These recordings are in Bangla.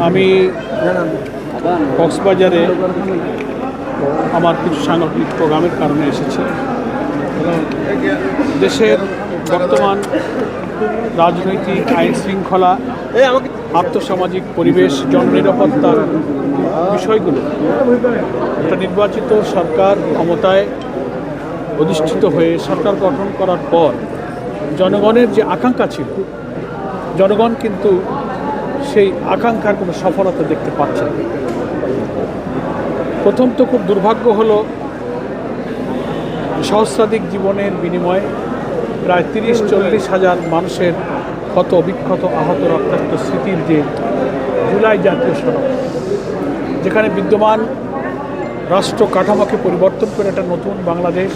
আমি কক্সবাজারে আমার কিছু সাংগঠনিক প্রোগ্রামের কারণে এসেছি। দেশের বর্তমান রাজনৈতিক আইন শৃঙ্খলা, আর্থসামাজিক পরিবেশ, জননিরাপত্তার বিষয়গুলো একটা নির্বাচিত সরকার ক্ষমতায় অধিষ্ঠিত হয়ে সরকার গঠন করার পর জনগণের যে আকাঙ্ক্ষা ছিল, জনগণ কিন্তু সেই আকাঙ্ক্ষার কোনো সফলতা দেখতে পাচ্ছে না। প্রথম তো খুব দুর্ভাগ্য হলো, সহস্রাধিক জীবনের বিনিময়ে প্রায় 30-40 হাজার মানুষের ক্ষত বিক্ষত, আহত, রক্তাক্ত স্মৃতির যে জুলাই জাতীয় সড়ক, যেখানে বিদ্যমান রাষ্ট্র কাঠামোকে পরিবর্তন করে একটা নতুন বাংলাদেশ,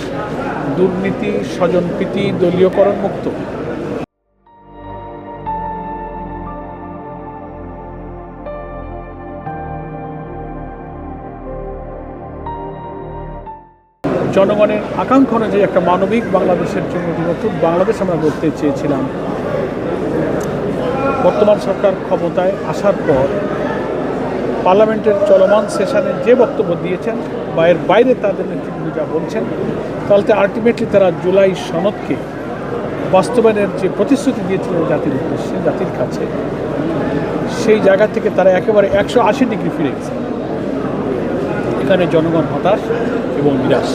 দুর্নীতি, স্বজনপ্রীতি, দলীয়করণ মুক্ত জনগণের আকাঙ্ক্ষা অনুযায়ী একটা মানবিক বাংলাদেশের জন্য নতুন বাংলাদেশ আমরা গড়তে চেয়েছিলাম। বর্তমান সরকার ক্ষমতায় আসার পর পার্লামেন্টের চলমান সেশনে যে বক্তব্য দিয়েছেন বা এর বাইরে তাদের নেতৃত্ব যা বলছেন, তাহলে আলটিমেটলি তারা জুলাই সনদকে বাস্তবায়নের যে প্রতিশ্রুতি দিয়েছিলেন জাতির উদ্দেশ্যে, জাতির কাছে, সেই জায়গা থেকে তারা একেবারে 180 ডিগ্রি ফিরে গেছে। এখানে জনগণ হতাশ এবং নিরাশ।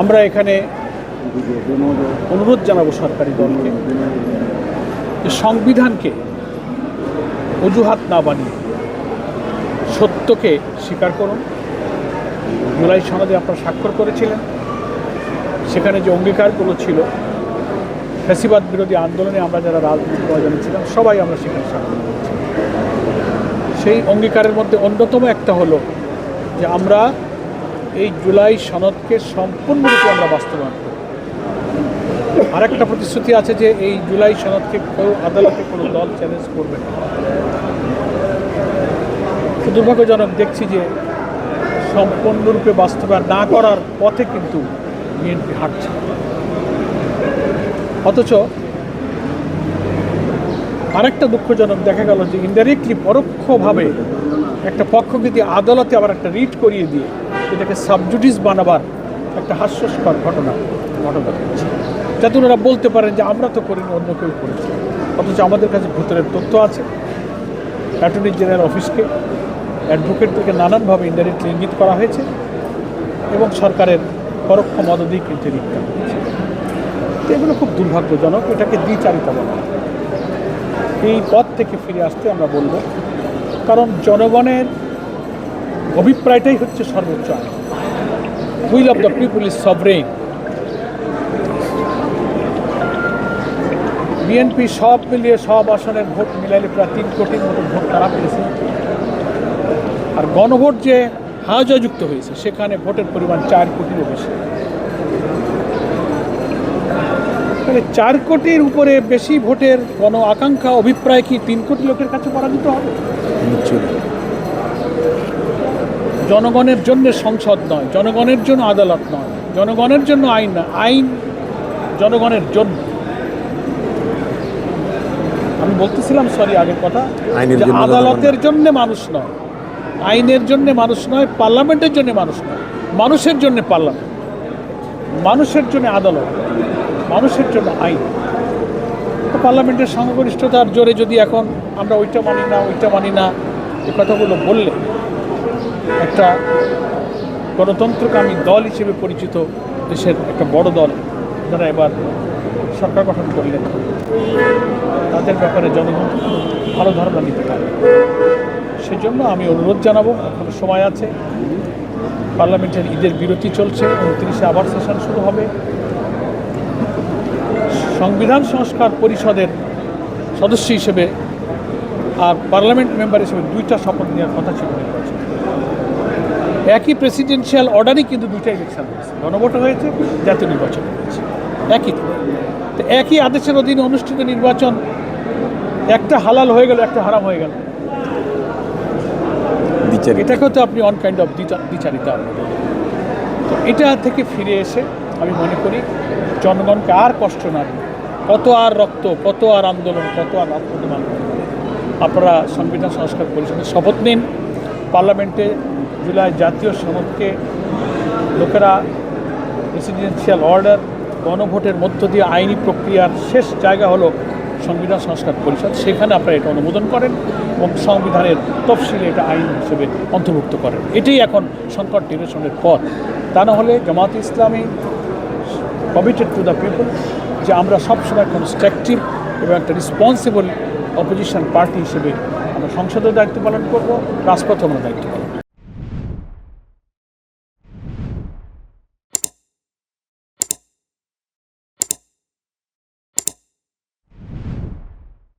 আমরা এখানে অনুরোধ জানাবো সরকারি দলকে যে সংবিধানকে অজুহাত না বানিয়ে সত্যকে স্বীকার করুন। জুলাই সনদে আপনারা স্বাক্ষর করেছিলেন, সেখানে যে অঙ্গীকারগুলো ছিল, ফ্যাসিবাদ বিরোধী আন্দোলনে আমরা যারা রাজনৈতিক ময়দানে ছিলাম সবাই আমরা সেখানে স্বাক্ষর করেছি। সেই অঙ্গীকারের মধ্যে অন্যতম একটা হলো যে আমরা এই জুলাই সনদকে সম্পূর্ণরূপে আমরা বাস্তবায়ন করব। আরেকটা প্রতিশ্রুতি আছে যে এই জুলাই সনদকে কেউ আদালতে কোনো দল চ্যালেঞ্জ করবে না। দুর্ভাগ্যজনক দেখছি যে সম্পূর্ণরূপে বাস্তবায়ন না করার পথে কিন্তু বিএনপি হাঁটছে। অথচ আরেকটা দুঃখজনক দেখা গেল যে ইনডাইরেক্টলি, পরোক্ষভাবে একটা পক্ষ যদি আদালতে আবার একটা রিট করিয়ে দিয়ে এটাকে সাবজুডিস বানাবার একটা হাস্যস্কর ঘটনা ঘটছে, যাতে ওনারা বলতে পারেন যে আমরা তো করিনি, অন্য কেউ করেছে। অথচ আমাদের কাছে ভেতরের তথ্য আছে। অ্যাটর্নি জেনারেল অফিসকে, অ্যাডভোকেটদেরকে নানানভাবে ইনডাইরেক্টলি ইঙ্গিত করা হয়েছে এবং সরকারের পরোক্ষ মদদেই কিন্তু রিট করা হয়েছে। এগুলো খুব দুর্ভাগ্যজনক, এটাকে দ্বিচারিতা বলা হয়। এই পথ থেকে ফিরে আসতে আমরা বলব, কারণ জনগণের অভিপ্রায়টাই হচ্ছে সর্বোচ্চ আইন। Will of the people is sovereign. BNP সব মিলিয়ে সব আসনের ভোট মিলাইলে প্রায় 3 কোটির মতো ভোট তারা পেয়েছে। আর গণভোট যে হাজযুক্ত হয়েছে সেখানে ভোটের পরিমাণ 4 কোটিরও বেশি। 4 কোটির উপরে বেশি ভোটের গণ আকাঙ্ক্ষা, অভিপ্রায় কি 3 কোটি লোকের কাছে পরাজিত হবে? জনগণের জন্য সংসদ নয়, জনগণের জন্য আদালত নয়, জনগণের জন্য আইন না, আইন জনগণের জন্য। আমি বলতেছিলাম আগের কথা, আদালতের জন্য মানুষ নয়, আইনের জন্য মানুষ নয়, পার্লামেন্টের জন্য মানুষ নয়, মানুষের জন্য পার্লামেন্ট, মানুষের জন্য আদালত, মানুষের জন্য আইন। পার্লামেন্টের সংখ্যাগরিষ্ঠতার জোরে যদি এখন আমরা ওইটা মানি না এই কথাগুলো বললে একটা গণতন্ত্রকামী দল হিসেবে পরিচিত দেশের একটা বড় দল যারা এবার সরকার গঠন করলেন, তাদের ব্যাপারে জনগণ ভালো ধারণা নিতে পারে। সেজন্য আমি অনুরোধ জানাবো, এখনো সময় আছে। পার্লামেন্টের ঈদের বিরতি চলছে, 29-এ আবার সেশন শুরু হবে। সংবিধান সংস্কার পরিষদের সদস্য হিসেবে আর পার্লামেন্ট মেম্বার হিসেবে 2টা শপথ নেওয়ার কথা ছিল নির্বাচন। একই প্রেসিডেন্সিয়াল অর্ডারই কিন্তু 2টা ইলেকশন হয়েছে, গণভোট হয়েছে, জাতীয় নির্বাচন হয়েছে। একই আদেশের অধীনে অনুষ্ঠিত নির্বাচন, একটা হালাল হয়ে গেল, একটা হারাম হয়ে গেল। এটাকেও তো আপনি অন কাইন্ড অফ দ্বিচারিতা। তো এটা থেকে ফিরে এসে আমি মনে করি জনগণকে আর কষ্ট না দিয়ে, কত আর রক্ত, কত আর আন্দোলন, কত আর রক্ত আপনারা সংবিধান সংস্কার পরিষদের শপথ নিন। পার্লামেন্টে জুলাই জাতীয় সনদকে লোকেরা প্রেসিডেন্সিয়াল অর্ডার গণভোটের মধ্য দিয়ে আইনি প্রক্রিয়ার শেষ জায়গা হলো সংবিধান সংস্কার পরিষদ, সেখানে আপনারা এটা অনুমোদন করেন এবং সংবিধানের তফসিলে এটা আইন হিসেবে অন্তর্ভুক্ত করেন। এটাই এখন সংকট নিরসনের পথ। তা না হলে Jamaat Islami committed to the people, যে আমরা সবসময় কনস্ট্রাকটিভ এবং একটা রেসপন্সিবল অপোজিশন পার্টি হিসেবে আমরা সংসদের দায়িত্ব পালন করব, রাজপথে আমরা দায়িত্ব